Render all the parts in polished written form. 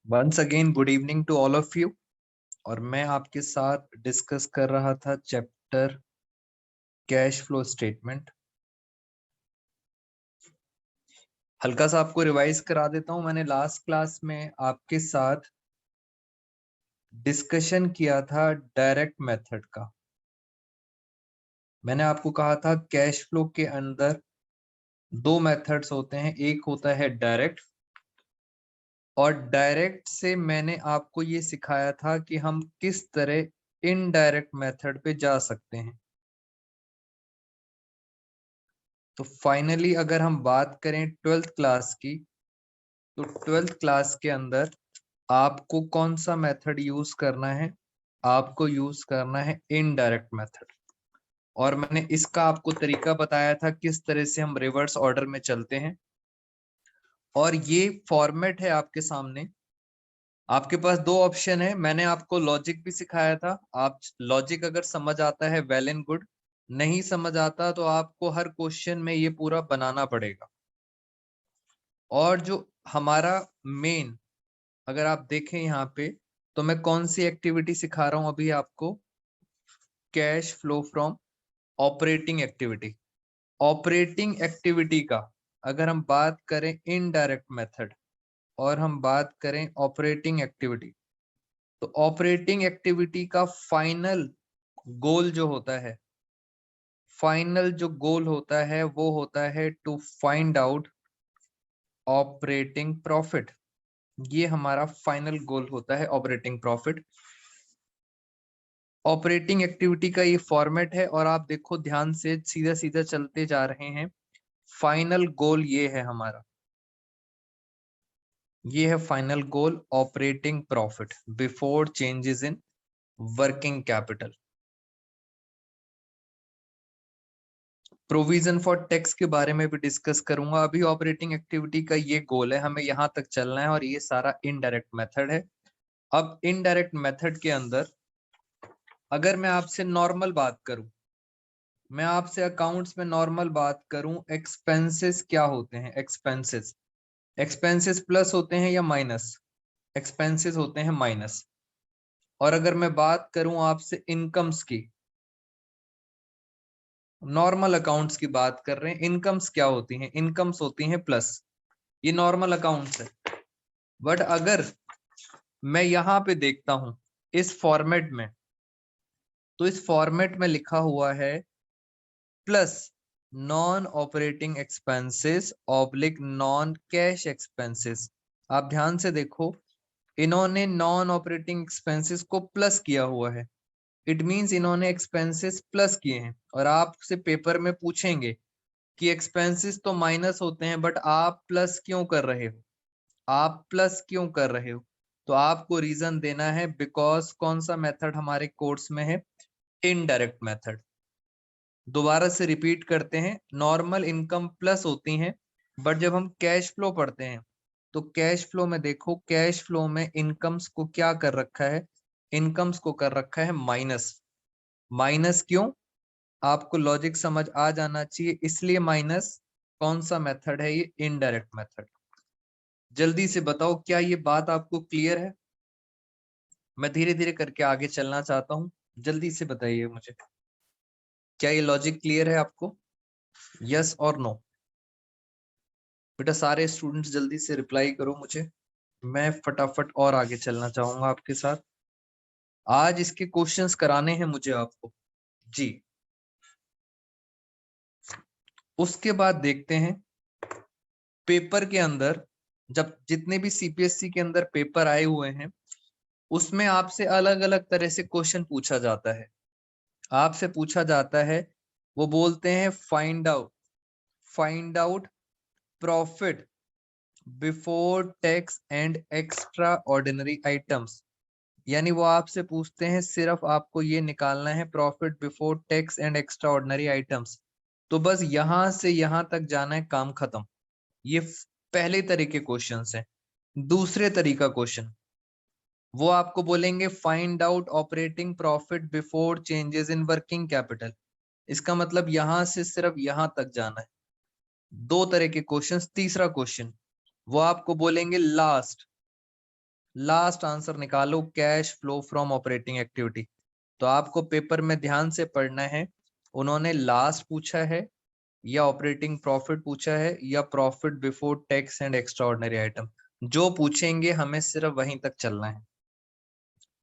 Once again good evening to all of you. और मैं आपके साथ डिस्कस कर रहा था चैप्टर कैश फ्लो स्टेटमेंट। हल्का सा आपको रिवाइज करा देता हूं। मैंने लास्ट क्लास में आपके साथ डिस्कशन किया था डायरेक्ट मेथड का। मैंने आपको कहा था कैश फ्लो के अंदर दो मेथड्स होते हैं, एक होता है डायरेक्ट, और डायरेक्ट से मैंने आपको ये सिखाया था कि हम किस तरह इनडायरेक्ट मेथड पे जा सकते हैं। तो फाइनली अगर हम बात करें 12th क्लास की, तो 12th क्लास के अंदर आपको कौन सा मेथड यूज करना है? आपको यूज करना है इनडायरेक्ट मेथड। और मैंने इसका आपको तरीका बताया था किस तरह से हम रिवर्स ऑर्डर में चलते हैं। और ये फॉर्मेट है आपके सामने। आपके पास दो ऑप्शन है। मैंने आपको लॉजिक भी सिखाया था। आप लॉजिक अगर समझ आता है वेल एंड गुड, नहीं समझ आता तो आपको हर क्वेश्चन में ये पूरा बनाना पड़ेगा। और जो हमारा मेन, अगर आप देखें यहाँ पे, तो मैं कौन सी एक्टिविटी सिखा रहा हूं अभी आपको? Cash flow from operating activity. Operating activity का अगर हम बात करें इनडायरेक्ट मेथड और हम बात करें ऑपरेटिंग एक्टिविटी, तो ऑपरेटिंग एक्टिविटी का फाइनल गोल जो होता है, फाइनल जो गोल होता है वो होता है to find out operating profit. ये हमारा फाइनल गोल होता है, ऑपरेटिंग प्रॉफिट। ऑपरेटिंग एक्टिविटी का ये फॉर्मेट है। और आप देखो ध्यान से, सीधा सीधा चलते जा रहे हैं। फाइनल गोल ये है हमारा, ये है final goal, operating profit before changes in working capital. Provision for tax के बारे में भी डिस्कस करूंगा। अभी ऑपरेटिंग एक्टिविटी का ये गोल है, हमें यहां तक चलना है। और ये सारा इनडायरेक्ट मेथड है। अब इनडायरेक्ट मेथड के अंदर अगर मैं आपसे नॉर्मल बात करूं, मैं आपसे अकाउंट्स में नॉर्मल बात करूं, एक्सपेंसेस क्या होते हैं? एक्सपेंसेस, एक्सपेंसेस प्लस होते हैं या माइनस? एक्सपेंसेस होते हैं माइनस। और अगर मैं बात करूं आपसे इनकम्स की, नॉर्मल अकाउंट्स की बात कर रहे हैं, इनकम्स क्या होती हैं? इनकम्स होती हैं प्लस। ये नॉर्मल अकाउंट्स है। बट अगर मैं यहां पे देखता हूं इस फॉर्मेट में, तो इस फॉर्मेट में लिखा हुआ है plus non operating expenses oblique non cash expenses. आप ध्यान से देखो, इन्होंने नॉन ऑपरेटिंग एक्सपेंसेस को प्लस किया हुआ है। इट मींस इन्होंने एक्सपेंसेस प्लस किए हैं। और आपसे पेपर में पूछेंगे कि एक्सपेंसेस तो माइनस होते हैं, बट आप प्लस क्यों कर रहे हो? आप प्लस क्यों कर रहे हो? तो आपको रीजन देना है, बिकॉज कौन सा मेथड हमारे कोर्स में है? Indirect method. दोबारा से रिपीट करते हैं, नॉर्मल इनकम प्लस होती हैं, बट जब हम कैश फ्लो पढ़ते हैं तो कैश फ्लो में देखो, कैश फ्लो में इनकम्स को क्या कर रखा है? इनकम्स को कर रखा है माइनस। माइनस क्यों? आपको लॉजिक समझ आ जाना चाहिए, इसलिए माइनस। कौन सा मेथड है ये? Indirect method. जल्दी से बताओ, क्या ये बात आपको क्लियर है? मैं धीरे धीरे करके आगे चलना चाहता हूँ, जल्दी से बताइए मुझे, क्या ये लॉजिक क्लियर है आपको? यस और नो? बेटा सारे स्टूडेंट्स जल्दी से रिप्लाई करो मुझे, मैं फटाफट और आगे चलना चाहूंगा आपके साथ। आज इसके क्वेश्चंस कराने हैं मुझे आपको जी। उसके बाद देखते हैं पेपर के अंदर, जब जितने भी सीपीएससी के अंदर पेपर आए हुए हैं, उसमें आपसे अलग अलग तरह से क्वेश्चन पूछा जाता है। आपसे पूछा जाता है, वो बोलते हैं find out profit before tax and extra ordinary items. यानी वो आपसे पूछते हैं, सिर्फ आपको ये निकालना है profit before tax and extra ordinary items. तो बस यहां से यहां तक जाना है, काम खत्म। ये पहले तरह के क्वेश्चन है। दूसरे तरीका क्वेश्चन, वो आपको बोलेंगे find out operating profit before changes in working capital. इसका मतलब यहां से सिर्फ यहां तक जाना है। दो तरह के क्वेश्चंस। तीसरा क्वेश्चन, वो आपको बोलेंगे लास्ट लास्ट आंसर निकालो, cash flow from operating activity. तो आपको पेपर में ध्यान से पढ़ना है, उन्होंने लास्ट पूछा है या ऑपरेटिंग प्रॉफिट पूछा है या profit before tax and extra ordinary item. जो पूछेंगे हमें सिर्फ वहीं तक चलना है।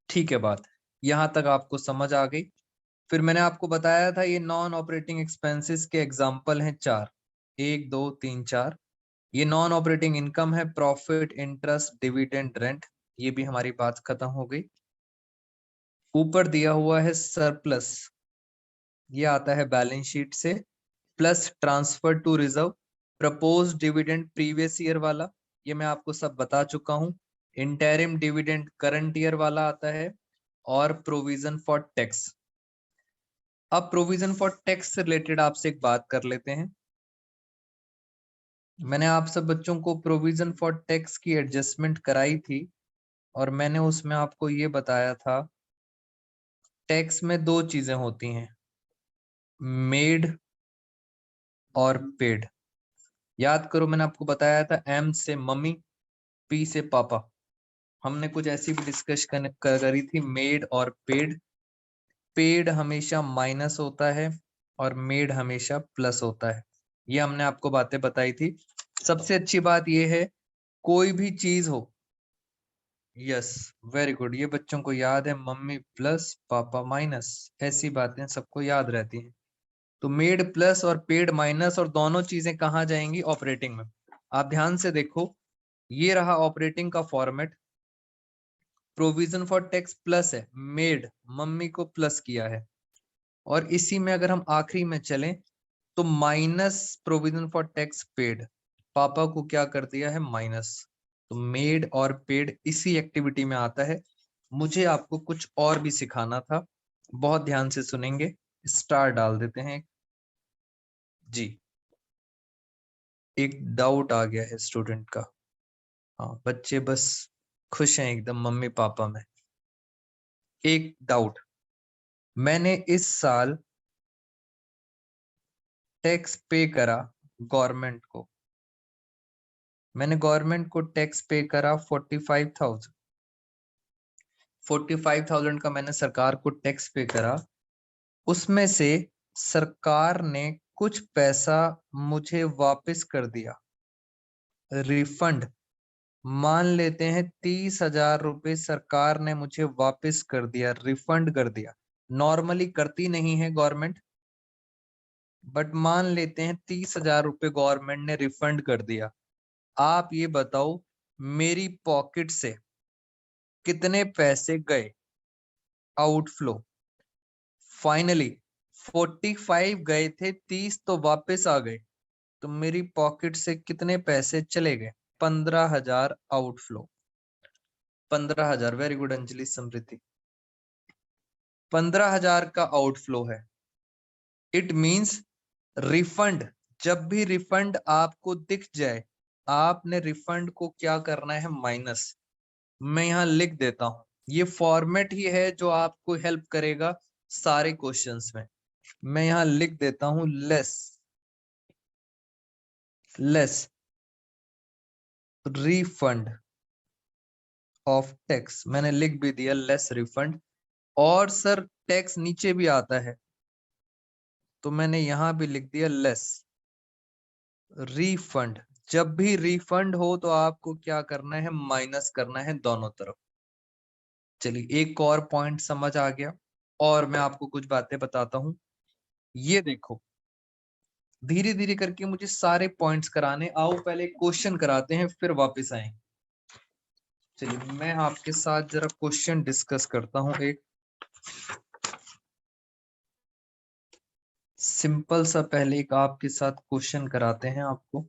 ठीक है, बात यहां तक आपको समझ आ गई। फिर मैंने आपको बताया था ये नॉन ऑपरेटिंग एक्सपेंसेस के एग्जाम्पल हैं 4, 1 2 3 4। ये नॉन ऑपरेटिंग इनकम है, प्रॉफिट, इंटरेस्ट, डिविडेंड, रेंट। ये भी हमारी बात खत्म हो गई। ऊपर दिया हुआ है सरप्लस, ये आता है बैलेंस शीट से, plus transfer to reserve, propose dividend previous year वाला, ये मैं आपको सब बता चुका हूं। इंटरिम डिविडेंड करंट ईयर वाला आता है, और प्रोविजन फॉर टैक्स। अब प्रोविजन फॉर टैक्स से रिलेटेड आपसे एक बात कर लेते हैं। मैंने आप सब बच्चों को प्रोविजन फॉर टैक्स की एडजस्टमेंट कराई थी, और मैंने उसमें आपको ये बताया था टैक्स में 2 चीजें होती हैं, मेड और पेड। याद करो, मैंने आपको बताया था एम से मम्मी, पी से पापा। हमने कुछ ऐसी भी डिस्कस करी थी, मेड और पेड। पेड हमेशा माइनस होता है और मेड हमेशा प्लस होता है, ये हमने आपको बातें बताई थी। सबसे अच्छी बात ये है, कोई भी चीज हो, यस वेरी गुड, ये बच्चों को याद है, मम्मी प्लस पापा माइनस, ऐसी बातें सबको याद रहती हैं। तो मेड प्लस और पेड माइनस, और दोनों चीजें कहाँ जाएंगी, ऑपरेटिंग में। आप ध्यान से देखो, ये रहा ऑपरेटिंग का format. Provision for tax plus है, मेड मम्मी को प्लस किया है, और इसी में अगर हम आखिरी में चलें तो minus provision for tax paid, पापा को क्या कर दिया है, माइनस। तो मेड और पेड इसी एक्टिविटी में आता है। मुझे आपको कुछ और भी सिखाना था, बहुत ध्यान से सुनेंगे। स्टार डाल देते हैं जी। एक डाउट आ गया है स्टूडेंट का। हाँ, बच्चे बस खुश हैं एकदम मम्मी पापा में। एक डाउट, मैंने इस साल टैक्स पे करा गवर्नमेंट को, मैंने गवर्नमेंट को टैक्स पे करा 45,000। 45,000 का मैंने सरकार को टैक्स पे करा, उसमें से सरकार ने कुछ पैसा मुझे वापस कर दिया, रिफंड। मान लेते हैं 30,000 रुपए सरकार ने मुझे वापस कर दिया, रिफंड कर दिया। नॉर्मली करती नहीं है गवर्नमेंट, बट मान लेते हैं 30,000 रुपए गवर्नमेंट ने रिफंड कर दिया। आप ये बताओ, मेरी पॉकेट से कितने पैसे गए, आउटफ्लो। फाइनली 45 गए थे, 30 तो वापस आ गए, तो मेरी पॉकेट से कितने पैसे चले गए, 15,000 आउटफ्लो। 15,000, वेरी गुड अंजलि समृद्धि, 15,000 का आउटफ्लो है। इट मींस रिफंड, जब भी रिफंड आपको दिख जाए, आपने रिफंड को क्या करना है, माइनस। मैं यहाँ लिख देता हूं, ये फॉर्मेट ही है जो आपको हेल्प करेगा सारे क्वेश्चंस में। मैं यहाँ लिख देता हूं, less less refund of tax, मैंने लिख भी दिया लेस रिफंड। और सर टैक्स नीचे भी आता है, तो मैंने यहां भी लिख दिया लेस रिफंड। जब भी रिफंड हो तो आपको क्या करना है, माइनस करना है दोनों तरफ। चलिए एक और पॉइंट समझ आ गया, और मैं आपको कुछ बातें बताता हूं। ये देखो, धीरे धीरे करके मुझे सारे पॉइंट्स कराने, आओ पहले क्वेश्चन कराते हैं फिर वापस आएंगे। चलिए मैं आपके साथ जरा क्वेश्चन डिस्कस करता हूं। एक सिंपल सा पहले एक आपके साथ क्वेश्चन कराते हैं आपको।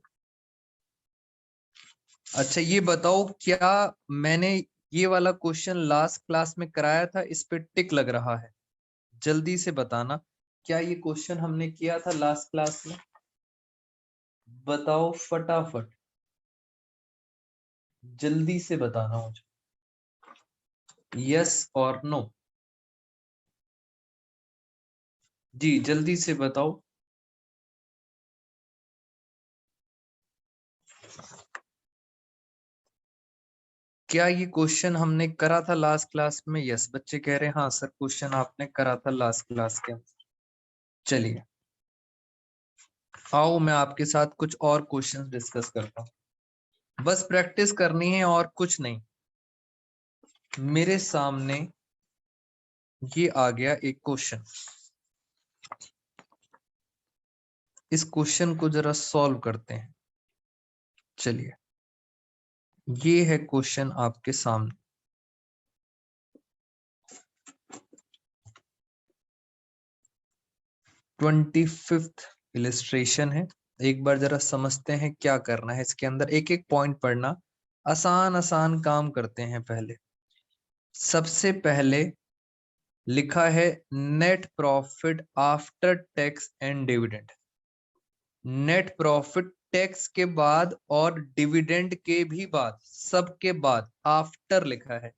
अच्छा ये बताओ, क्या मैंने ये वाला क्वेश्चन लास्ट क्लास में कराया था, इस पे टिक लग रहा है, जल्दी से बताना। क्या ये क्वेश्चन हमने किया था लास्ट क्लास में, बताओ फटाफट, जल्दी से बताना मुझे, यस और नो। जी जल्दी से बताओ। क्या ये क्वेश्चन हमने करा था लास्ट क्लास में? यस, बच्चे कह रहे हैं हाँ सर क्वेश्चन आपने करा था लास्ट क्लास के अंदर। चलिए आओ मैं आपके साथ कुछ और क्वेश्चंस डिस्कस करता हूँ। बस प्रैक्टिस करनी है और कुछ नहीं। मेरे सामने ये आ गया एक क्वेश्चन। इस क्वेश्चन को जरा सॉल्व करते हैं। चलिए ये है क्वेश्चन आपके सामने। 25th इलिस्ट्रेशन है। एक बार जरा समझते हैं क्या करना है इसके अंदर। एक एक पॉइंट पढ़ना, आसान आसान काम करते हैं। पहले सबसे पहले लिखा है net profit after tax and dividend. Net profit tax के बाद और डिविडेंड के भी बाद, सब के बाद आफ्टर लिखा है।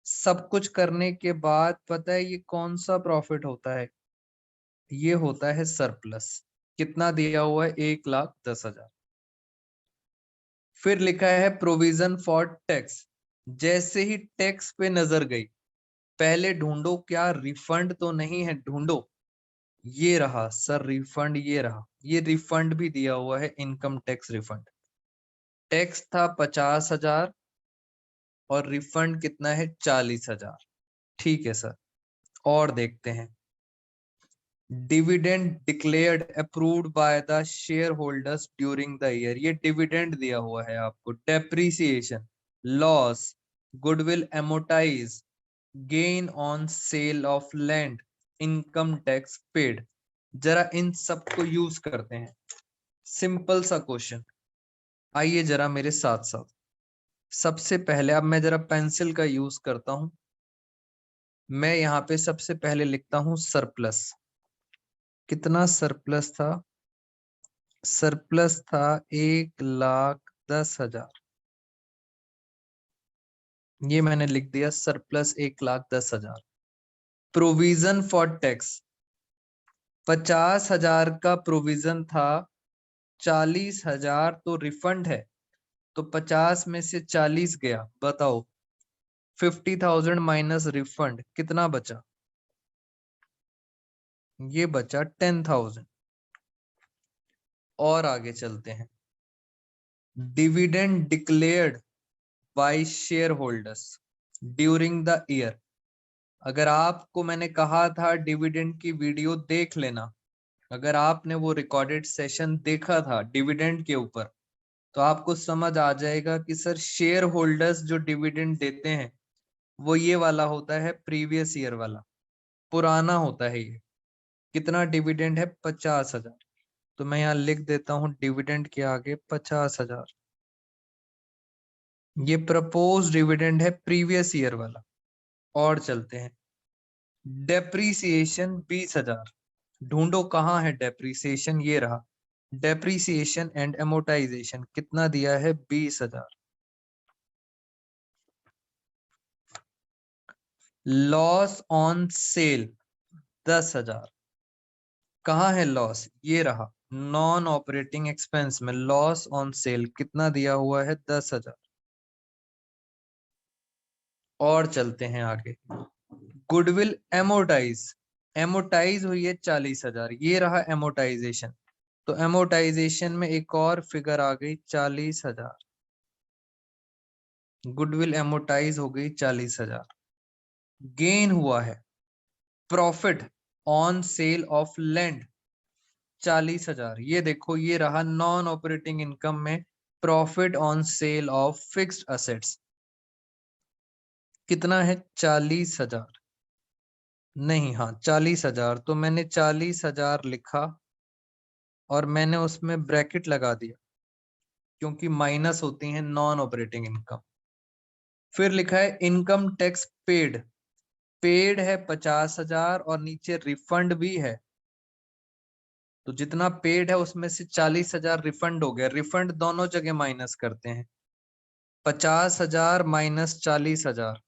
सब कुछ करने के बाद पता है ये कौन सा प्रॉफिट होता है? ये होता है सरप्लस। कितना दिया हुआ है? 1,10,000। फिर लिखा है प्रोविजन फॉर टैक्स। जैसे ही टैक्स पे नजर गई, पहले ढूंढो क्या रिफंड तो नहीं है, ढूंढो। ये रहा सर रिफंड, ये रहा। ये रिफंड भी दिया हुआ है, इनकम टैक्स रिफंड। टैक्स था 50,000 और रिफंड कितना है? 40,000। ठीक है सर। और देखते हैं dividend declared approved by the share holders during the year. ये डिविडेंड दिया हुआ है आपको। Depreciation, loss, goodwill amortise, gain on sale of land, income tax paid. जरा इन सबको यूज करते हैं। सिंपल सा क्वेश्चन। आइए जरा मेरे साथ साथ। सबसे पहले अब मैं जरा पेंसिल का यूज करता हूं। मैं यहाँ पे सबसे पहले लिखता हूं सरप्लस। कितना सरप्लस था? सरप्लस था 1,10,000। ये मैंने लिख दिया सरप्लस 1,10,000। प्रोविजन फॉर टैक्स 50,000 का प्रोविजन था। 40,000 तो रिफंड है, तो 50 में से 40 गया। बताओ 50,000 माइनस रिफंड कितना बचा? ये बचा 10,000। और आगे चलते हैं। Dividend declared by share holders during the year. अगर आपको मैंने कहा था डिविडेंड की वीडियो देख लेना, अगर आपने वो रिकॉर्डेड सेशन देखा था डिविडेंड के ऊपर, तो आपको समझ आ जाएगा कि सर शेयर होल्डर्स जो डिविडेंड देते हैं वो ये वाला होता है, प्रीवियस ईयर वाला, पुराना होता है ये। कितना डिविडेंड है? 50,000। तो मैं यहाँ लिख देता हूँ डिविडेंड के आगे 50,000। ये प्रपोज डिविडेंड है प्रीवियस ईयर वाला। और चलते हैं। डेप्रीसिएशन 20,000। ढूंढो कहाँ है डेप्रीसिएशन, ये रहा। डेप्रीसिएशन एंड एमोटाइजेशन कितना दिया है? 20,000। Loss on sale 10,000। कहाँ है लॉस? ये रहा, नॉन ऑपरेटिंग एक्सपेंस में लॉस ऑन सेल कितना दिया हुआ है? 10,000। और चलते हैं आगे। गुडविल एमोटाइज, एमोटाइज हुई है 40,000। ये रहा एमोटाइजेशन। तो एमोटाइजेशन में एक और फिगर आ गई 40,000। गुडविल एमोटाइज हो गई 40,000। गेन हुआ है profit on sale of land 40,000। ये देखो ये रहा नॉन ऑपरेटिंग इनकम में profit on sale of fixed assets. कितना है? 40,000। नहीं, हाँ 40,000। तो मैंने 40,000 लिखा और मैंने उसमें ब्रैकेट लगा दिया क्योंकि माइनस होती है नॉन ऑपरेटिंग इनकम। फिर लिखा है इनकम टैक्स पेड। पेड है 50,000 और नीचे रिफंड भी है। तो जितना पेड है उसमें से 40,000 रिफंड हो गया। रिफंड दोनों जगह माइनस करते हैं। 50,000 माइनस 40,000,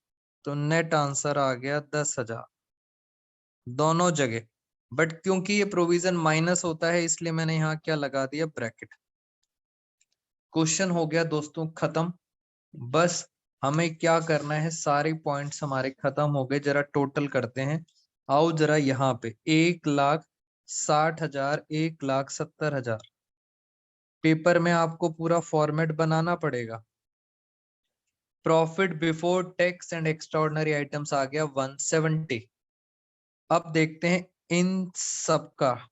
तो नेट आंसर आ गया 10,000 दोनों जगह। बट क्योंकि ये प्रोविजन माइनस होता है इसलिए मैंने यहाँ क्या लगा दिया? ब्रैकेट। क्वेश्चन हो गया दोस्तों खत्म। बस हमें क्या करना है, सारे पॉइंट्स हमारे खत्म हो गए, जरा टोटल करते हैं। आओ जरा यहाँ पे 1,60,000, 1,70,000। पेपर में आपको पूरा फॉर्मेट बनाना पड़ेगा। Profit before tax and extraordinary items आ गया 170। अब देखते हैं इन सब का,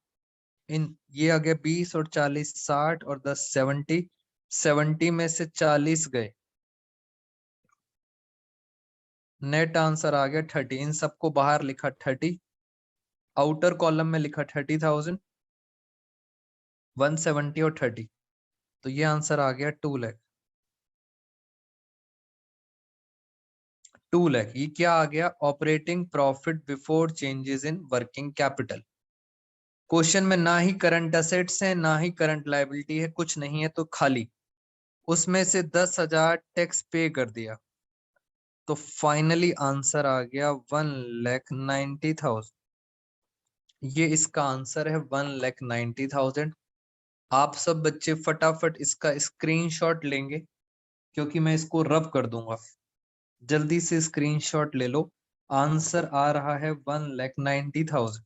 इन ये आ गया 20 और 40, 60 और 10 70। 70 में से 40 गए, नेट आंसर आ गया 30। इन सबको बाहर लिखा 30, आउटर कॉलम में लिखा 30,000, 170 और 30। तो ये आंसर आ गया 2 लाख। 2 लाख ये क्या आ गया, operating profit before changes in working capital. Question में ना ही करंट असेट्स है ना ही करंट लायबिलिटी है, कुछ नहीं है, तो खाली उसमें से 10,000 टैक्स पे कर दिया, तो फाइनली आंसर आ गया 1,90,000। ये इसका आंसर है 1,90,000। आप सब बच्चे फटाफट इसका स्क्रीनशॉट लेंगे, क्योंकि मैं इसको रब कर दूंगा। जल्दी से स्क्रीनशॉट ले लो, आंसर आ रहा है 1,90,000।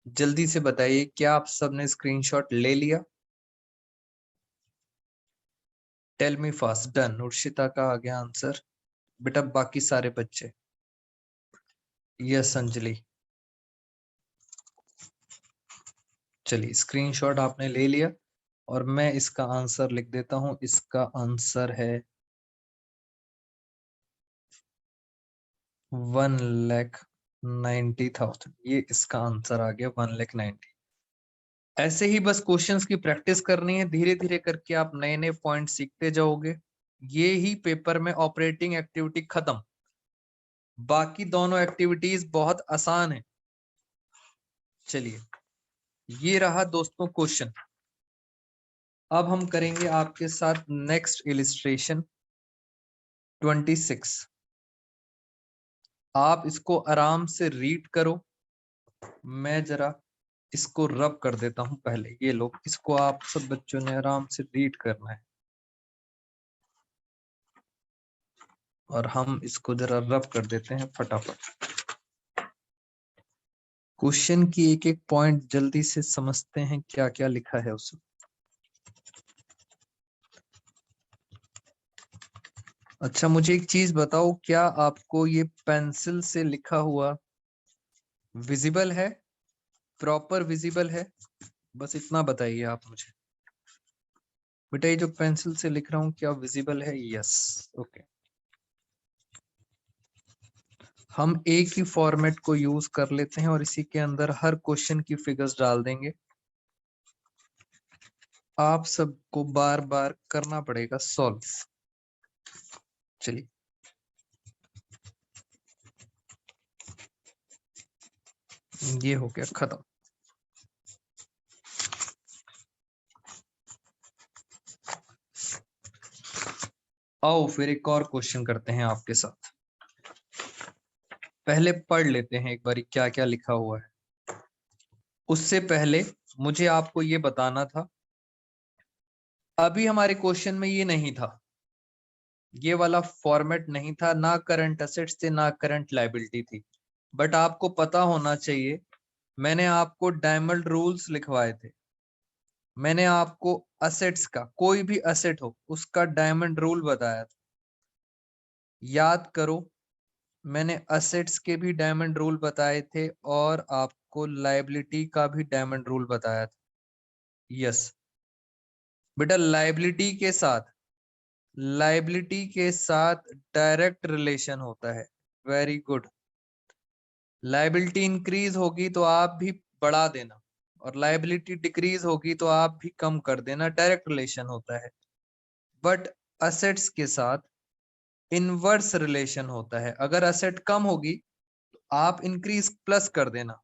जल्दी से बताइए, क्या आप सबने स्क्रीनशॉट ले लिया? Tell me fast. Done. Urshita का आ गया आंसर। बेटा बाकी सारे बच्चे, यस अंजलि। चलिए स्क्रीनशॉट आपने ले लिया और मैं इसका आंसर लिख देता हूं। इसका आंसर है 1,90,000। ये इसका आंसर आ गया 1,90,000। ऐसे ही बस क्वेश्चंस की प्रैक्टिस करनी है, धीरे धीरे करके आप नए नए पॉइंट सीखते जाओगे। ये ही पेपर में ऑपरेटिंग एक्टिविटी खत्म, बाकी दोनों एक्टिविटीज बहुत आसान है। चलिए ये रहा दोस्तों क्वेश्चन। अब हम करेंगे आपके साथ नेक्स्ट इलिस्ट्रेशन 26। आप इसको आराम से रीड करो, मैं जरा इसको रब कर देता हूं। पहले ये लोग, इसको आप सब बच्चों ने आराम से रीड करना है और हम इसको जरा रब कर देते हैं फटाफट। क्वेश्चन की एक एक पॉइंट जल्दी से समझते हैं क्या क्या लिखा है उसमें। अच्छा मुझे एक चीज बताओ, क्या आपको ये पेंसिल से लिखा हुआ विजिबल है, प्रॉपर विजिबल है? बस इतना बताइए आप मुझे। बेटा ये जो पेंसिल से लिख रहा हूं क्या विजिबल है? Yes, okay. हम एक ही फॉर्मेट को यूज कर लेते हैं और इसी के अंदर हर क्वेश्चन की फिगर्स डाल देंगे। आप सबको बार बार करना पड़ेगा सॉल्व। चलिए ये हो गया खत्म। आओ फिर एक और क्वेश्चन करते हैं आपके साथ। पहले पढ़ लेते हैं एक बार क्या क्या लिखा हुआ है। उससे पहले मुझे आपको ये बताना था, अभी हमारे क्वेश्चन में ये नहीं था, ये वाला फॉर्मेट नहीं था, ना करंट असेट्स थे ना करंट लायबिलिटी थी। बट आपको पता होना चाहिए, मैंने आपको डायमंड रूल्स लिखवाए थे। मैंने आपको असेट्स का, कोई भी असेट हो उसका डायमंड रूल बताया था, याद करो। मैंने असेट्स के भी डायमंड रूल बताए थे और आपको लायबिलिटी का भी डायमंड रूल बताया था। यस बेटा, लायबिलिटी के साथ डायरेक्ट रिलेशन होता है। Very good. लायबिलिटी इंक्रीज होगी तो आप भी बढ़ा देना, और लायबिलिटी डिक्रीज होगी तो आप भी कम कर देना, डायरेक्ट रिलेशन होता है। बट असेट्स के साथ इनवर्स रिलेशन होता है। अगर असेट कम होगी तो आप इंक्रीज प्लस कर देना,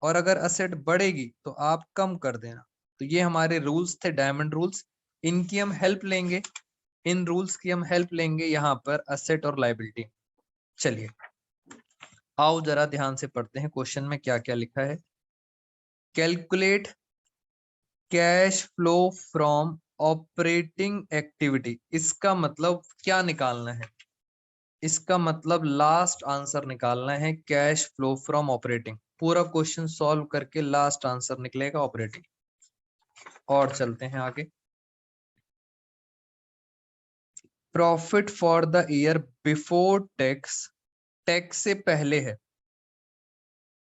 और अगर असेट बढ़ेगी तो आप कम कर देना। तो ये हमारे रूल्स थे, डायमंड रूल्स। इनकी हम हेल्प लेंगे, इन रूल्स की हम हेल्प लेंगे यहाँ पर असेट और लायबिलिटी। चलिए आओ जरा ध्यान से पढ़ते हैं क्वेश्चन में क्या क्या लिखा है। Calculate cash flow from operating activity, इसका मतलब क्या निकालना है? इसका मतलब लास्ट आंसर निकालना है, कैश फ्लो फ्रॉम ऑपरेटिंग। पूरा क्वेश्चन सॉल्व करके लास्ट आंसर निकलेगा ऑपरेटिंग। और चलते हैं आगे। Profit for the year before tax, tax से पहले है,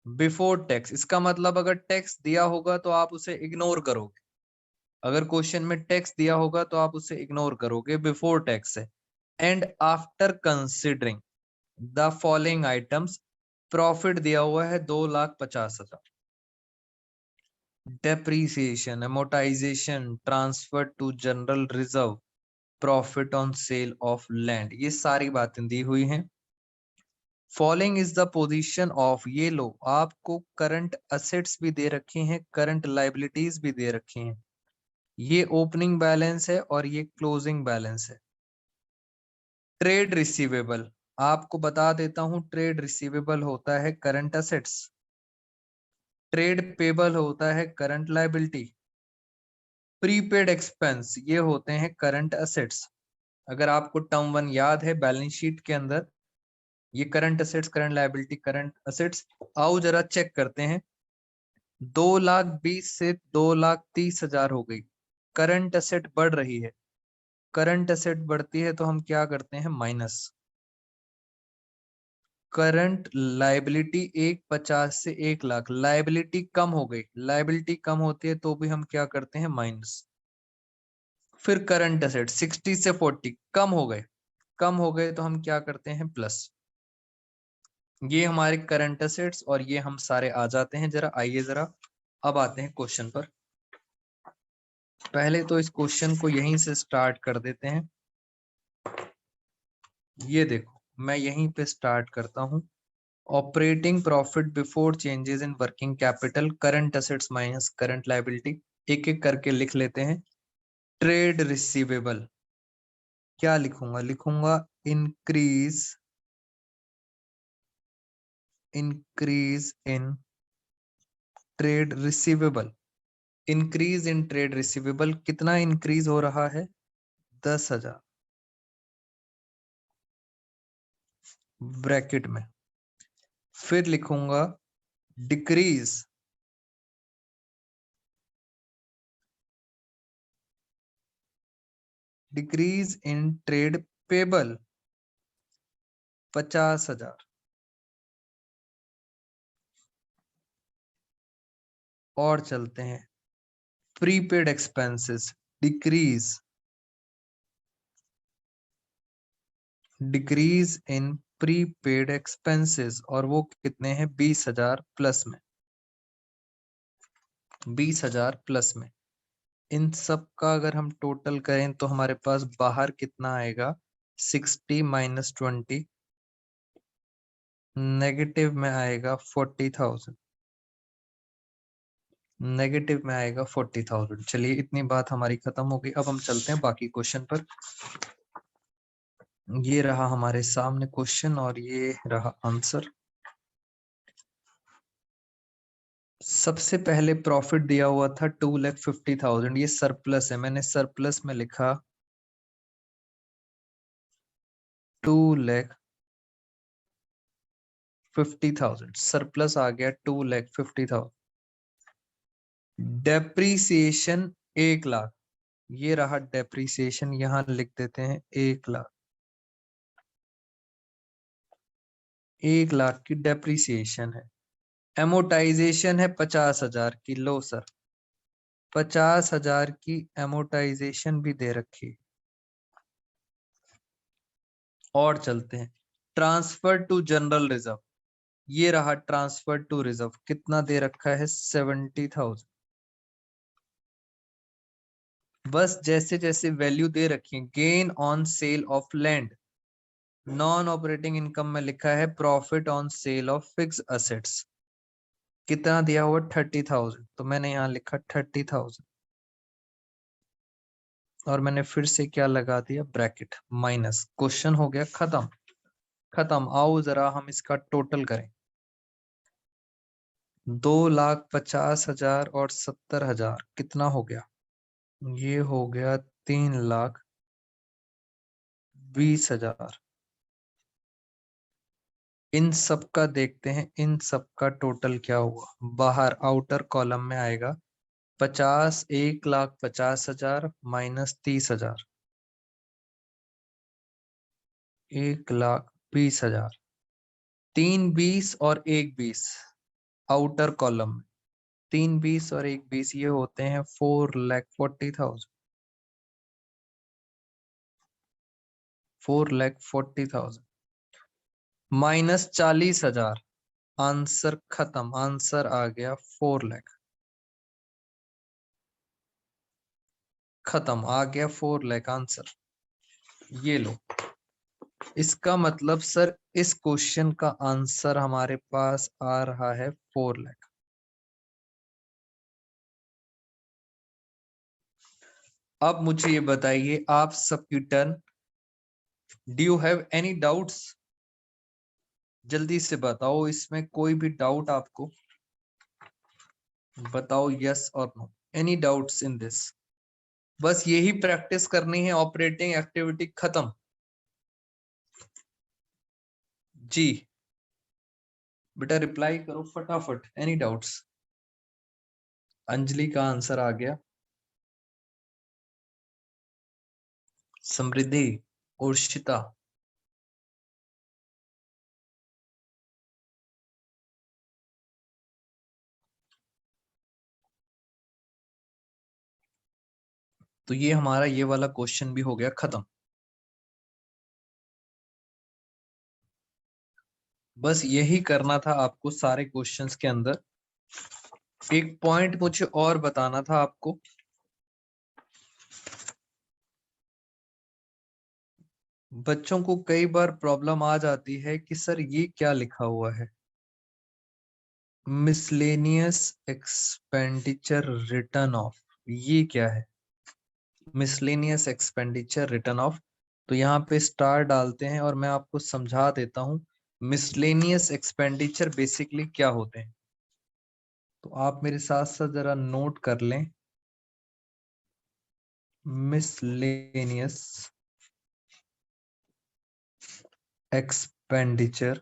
बिफोर टैक्स। इसका मतलब अगर टैक्स दिया होगा तो आप उसे इग्नोर करोगे, अगर क्वेश्चन में टैक्स दिया होगा तो आप उसे इग्नोर करोगे, बिफोर टैक्स है। And after considering the following items, profit दिया हुआ है 2,50,000। Depreciation, amortisation, transfer to general reserve, profit on sale of land, ये सारी बातें दी हुई हैं। Following is the position of, ये लो आपको करंट असेट्स भी दे रखी हैं, करंट लाइबिलिटीज भी दे रखी हैं। ये ओपनिंग बैलेंस है और ये क्लोजिंग बैलेंस है। ट्रेड रिसीवेबल, आपको बता देता हूं, ट्रेड रिसीवेबल होता है करंट असेट्स, ट्रेड पेबल होता है करंट लायबिलिटी, प्रीपेड एक्सपेंस ये होते हैं करंट असेट्स। अगर आपको टर्म 1 याद है बैलेंस शीट के अंदर, ये current assets, current liability, current assets. आओ जरा चेक करते हैं। 2,20,000 से 2,30,000 हो गई, करंट असेट बढ़ रही है, करंट असेट बढ़ती है तो हम क्या करते हैं, माइनस। करंट लायबिलिटी 1,50,000 से 1,00,000, लायबिलिटी कम हो गई, लायबिलिटी कम होती है तो भी हम क्या करते हैं, माइनस। फिर करंट असेट 60 से 40 कम हो गए, कम हो गए तो हम क्या करते हैं, प्लस। ये हमारे करंट असेट्स और ये हम सारे आ जाते हैं। जरा आइए जरा अब आते हैं क्वेश्चन पर। पहले तो इस क्वेश्चन को यहीं से स्टार्ट कर देते हैं। ये देखो मैं यहीं पे स्टार्ट करता हूं। Operating profit before changes in working capital, current assets minus current liability, एक एक करके लिख लेते हैं। ट्रेड रिसीवेबल क्या लिखूंगा, लिखूंगा increase, increase in trade receivable. Increase in trade receivable, कितना इंक्रीज हो रहा है, 10,000 ब्रैकेट में। फिर लिखूंगा decrease, decrease in trade payable 50,000। और चलते हैं, prepaid expenses decrease, decrease in prepaid expenses, और वो कितने हैं, 20,000 प्लस में, 20,000 प्लस में। इन सब का अगर हम टोटल करें तो हमारे पास बाहर कितना आएगा, 60 माइनस 20, नेगेटिव में आएगा 40,000, नेगेटिव में आएगा 40,000। चलिए इतनी बात हमारी खत्म हो गई। अब हम चलते हैं बाकी क्वेश्चन पर। ये रहा हमारे सामने क्वेश्चन और ये रहा आंसर। सबसे पहले प्रॉफिट दिया हुआ था 2,50,000, ये सरप्लस है, मैंने सरप्लस में लिखा 2,50,000, सरप्लस आ गया 2,50,000। डेप्रीसिएशन 1,00,000, ये रहा डेप्रीसिएशन, यहां लिख देते हैं 1,00,000, 1,00,000 की डेप्रीसिएशन है। एमोटाइजेशन है 50,000 की, लो सर 50,000 की एमोटाइजेशन भी दे रखी। और चलते हैं, ट्रांसफर टू जनरल रिजर्व, ये रहा ट्रांसफर टू रिजर्व, कितना दे रखा है, 70,000। बस जैसे जैसे वैल्यू दे रखी है, gain on sale of land, non operating income में लिखा है profit on sale of fix assets, कितना दिया हुआ 30,000, तो मैंने यहाँ लिखा 30,000 और मैंने फिर से क्या लगा दिया, ब्रैकेट माइनस। क्वेश्चन हो गया खत्म, खत्म। आओ जरा हम इसका टोटल करें। 2,50,000 और 70,000 कितना हो गया, ये हो गया 3,20,000। इन सब का देखते हैं, इन सब का टोटल क्या हुआ। बाहर आउटर कॉलम में आएगा 50, 1,50,000 माइनस 30,000, 1,20,000। 3,20 और 1,20 आउटर कॉलम में, 3,20 और 1,20 ये होते हैं 4,40,000, 4,40,000 माइनस 40,000। आंसर खत्म, आंसर आ गया 4 लाख। खत्म, आ गया 4 लाख आंसर। ये लो, इसका मतलब सर इस क्वेश्चन का आंसर हमारे पास आ रहा है 4 लाख। अब मुझे ये बताइए, आप सबकी turn. Do you have any doubts? जल्दी से बताओ, इसमें कोई भी डाउट आपको बताओ, यस और no. Any doubts in this? बस यही प्रैक्टिस करनी है, ऑपरेटिंग एक्टिविटी खत्म। जी बेटा रिप्लाई करो फटाफट, एनी डाउट्स? अंजलि का आंसर आ गया, समृद्धि, उर्शिता, तो ये हमारा ये वाला क्वेश्चन भी हो गया खत्म। बस यही करना था आपको सारे क्वेश्चंस के अंदर। एक पॉइंट मुझे और बताना था आपको। बच्चों को कई बार प्रॉब्लम आ जाती है कि सर ये क्या लिखा हुआ है, मिसलेनियस एक्सपेंडिचर रिटर्न ऑफ, ये क्या है मिसलेनियस एक्सपेंडिचर रिटर्न ऑफ। तो यहाँ पे स्टार डालते हैं और मैं आपको समझा देता हूँ मिसलेनियस एक्सपेंडिचर बेसिकली क्या होते हैं। तो आप मेरे साथ साथ जरा नोट कर लें, मिसलेनियस एक्सपेंडिचर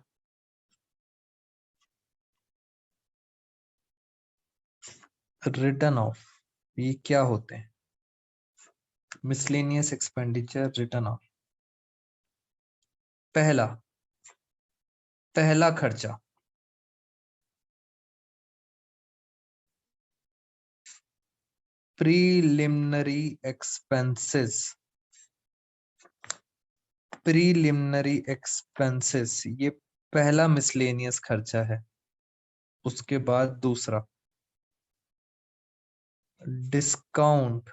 रिटर्न ऑफ, ये क्या होते हैं। मिसलेनियस एक्सपेंडिचर रिटर्न ऑफ, पहला पहला खर्चा, प्रीलिमिनरी एक्सपेंसेस, प्रीलिमिनरी एक्सपेंसेस ये पहला मिसलेनियस खर्चा है। उसके बाद दूसरा discount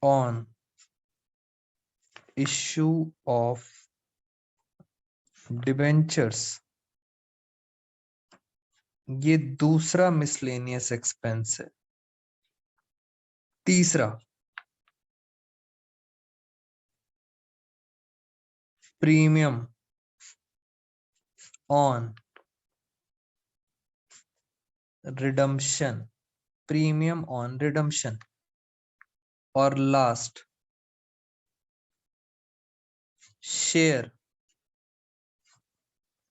on issue of debentures, ये दूसरा मिसलेनियस एक्सपेंस है। तीसरा premium on redemption, premium on redemption. और लास्ट शेयर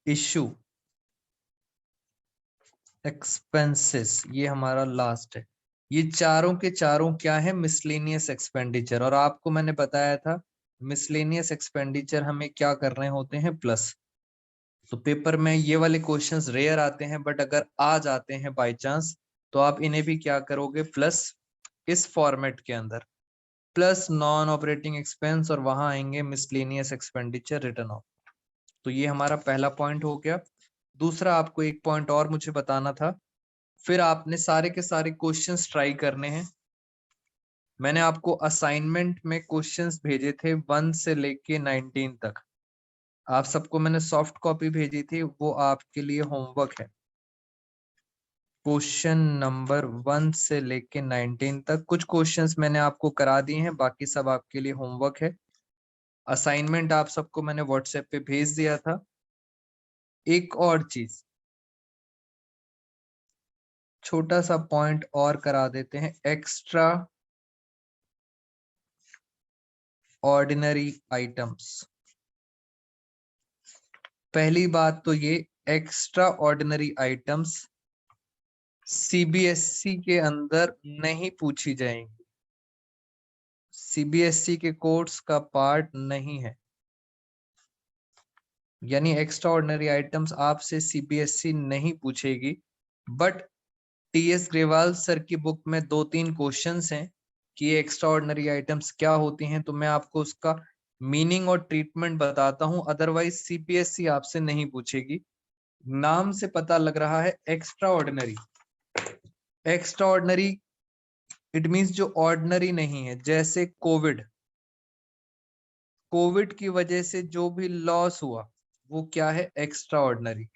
इशू एक्सपेंसेस, ये हमारा लास्ट है। ये चारों के चारों क्या है, मिसलेनियस एक्सपेंडिचर। और आपको मैंने बताया था मिसलेनियस एक्सपेंडिचर हमें क्या करने होते हैं, प्लस। तो पेपर में ये वाले क्वेश्चंस रेयर आते हैं, बट अगर आ जाते हैं बाय चांस तो आप इन्हें भी क्या करोगे, प्लस इस फॉर्मेट के अंदर, प्लस नॉन ऑपरेटिंग एक्सपेंस और वहां आएंगे मिसलेनियस एक्सपेंडिचर रिटर्न ऑफ। तो ये हमारा पहला पॉइंट हो गया। दूसरा आपको एक पॉइंट और मुझे बताना था, फिर आपने सारे के सारे क्वेश्चंस ट्राई करने हैं। मैंने आपको असाइनमेंट में क्वेश्चंस भेजे थे 1 से लेके 19 तक। आप सबको मैंने सॉफ्ट कॉपी भेजी थी, वो आपके लिए होमवर्क है। क्वेश्चन नंबर 1 से लेके 19 तक कुछ क्वेश्चंस मैंने आपको करा दिए हैं, बाकी सब आपके लिए होमवर्क है। असाइनमेंट आप सबको मैंने व्हाट्सएप पे भेज दिया था। एक और चीज, छोटा सा पॉइंट और करा देते हैं, एक्स्ट्रा ऑर्डिनरी आइटम्स। पहली बात तो ये एक्स्ट्रा ऑर्डिनरी आइटम्स सीबीएसई के अंदर नहीं पूछी जाएंगी, सीबीएसई के कोर्स का पार्ट नहीं है। यानी एक्स्ट्रा ऑर्डिनरी आइटम्स आपसे सीबीएसई नहीं पूछेगी। बट टीएस ग्रेवाल सर की बुक में 2-3 क्वेश्चंस हैं कि ये एक्स्ट्रा ऑर्डिनरी आइटम्स क्या होती हैं, तो मैं आपको उसका मीनिंग और ट्रीटमेंट बताता हूं। अदरवाइज सीपीएससी आपसे नहीं पूछेगी। नाम से पता लग रहा है extra ordinary. Extra ordinary it means जो ऑर्डिनरी नहीं है, जैसे कोविड की वजह से जो भी लॉस हुआ वो क्या है, extra ordinary.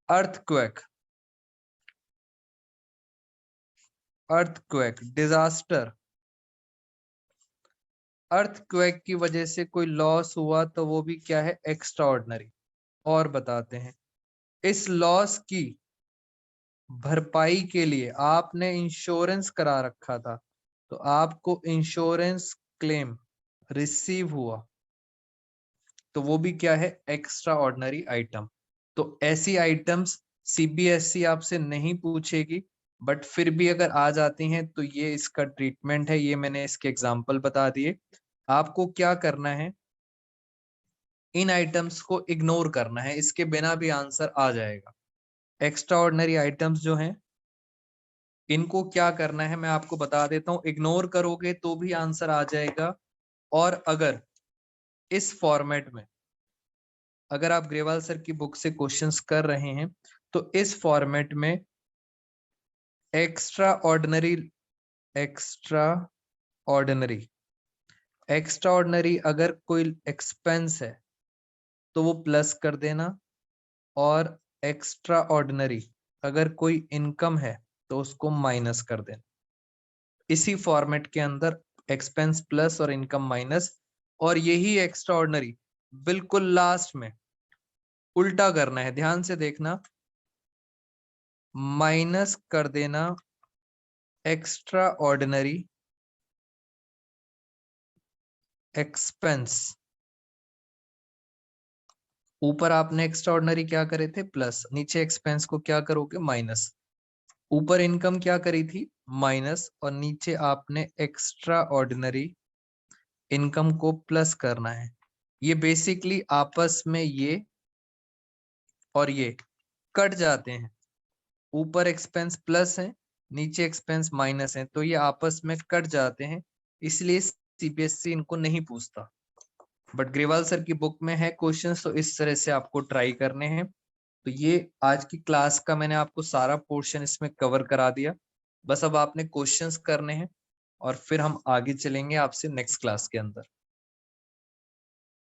Earthquake disaster, earthquake की वजह से कोई लॉस हुआ तो वो भी क्या है, एक्स्ट्रा ऑर्डिनरी। और बताते हैं, इस लॉस की भरपाई के लिए आपने इंश्योरेंस करा रखा था, तो आपको इंश्योरेंस क्लेम रिसीव हुआ, तो वो भी क्या है, एक्स्ट्रा ऑर्डिनरी आइटम। तो ऐसी आइटम्स सीबीएसई आपसे नहीं पूछेगी, बट फिर भी अगर आ जाती हैं तो ये इसका ट्रीटमेंट है। ये मैंने इसके एग्जांपल बता दिए। आपको क्या करना है, इन आइटम्स को इग्नोर करना है, इसके बिना भी आंसर आ जाएगा। एक्स्ट्रा ऑर्डिनरी आइटम्स जो हैं इनको क्या करना है मैं आपको बता देता हूं। इग्नोर करोगे तो भी आंसर आ जाएगा, और अगर इस फॉर्मेट में, अगर आप ग्रेवाल सर की बुक से क्वेश्चंस कर रहे हैं तो इस फॉर्मेट में एक्स्ट्रा ऑर्डिनरी अगर कोई एक्सपेंस है तो वो प्लस कर देना, और एक्स्ट्रा ऑर्डिनरी अगर कोई इनकम है तो उसको माइनस कर देना। इसी फॉर्मेट के अंदर एक्सपेंस प्लस और इनकम माइनस, और यही एक्स्ट्रा ऑर्डिनरी बिल्कुल लास्ट में उल्टा करना है। ध्यान से देखना, माइनस कर देना एक्स्ट्रा ऑर्डिनरी एक्सपेंस। ऊपर आपने एक्स्ट्रा ऑर्डिनरी क्या करे थे, प्लस, नीचे एक्सपेंस को क्या करोगे, माइनस। ऊपर इनकम क्या करी थी, माइनस, और नीचे आपने एक्स्ट्रा ऑर्डिनरी इनकम को प्लस करना है। ये बेसिकली आपस में ये और ये कट जाते हैं। ऊपर एक्सपेंस प्लस है, नीचे एक्सपेंस माइनस है, तो ये आपस में कट जाते हैं, इसलिए सीबीएसई इनको नहीं पूछता। बट ग्रेवाल सर की बुक में है क्वेश्चंस, तो इस तरह से आपको ट्राई करने हैं। तो ये आज की क्लास का मैंने आपको सारा पोर्शन इसमें कवर करा दिया। बस अब आपने क्वेश्चंस करने हैं और फिर हम आगे चलेंगे आपसे नेक्स्ट क्लास के अंदर।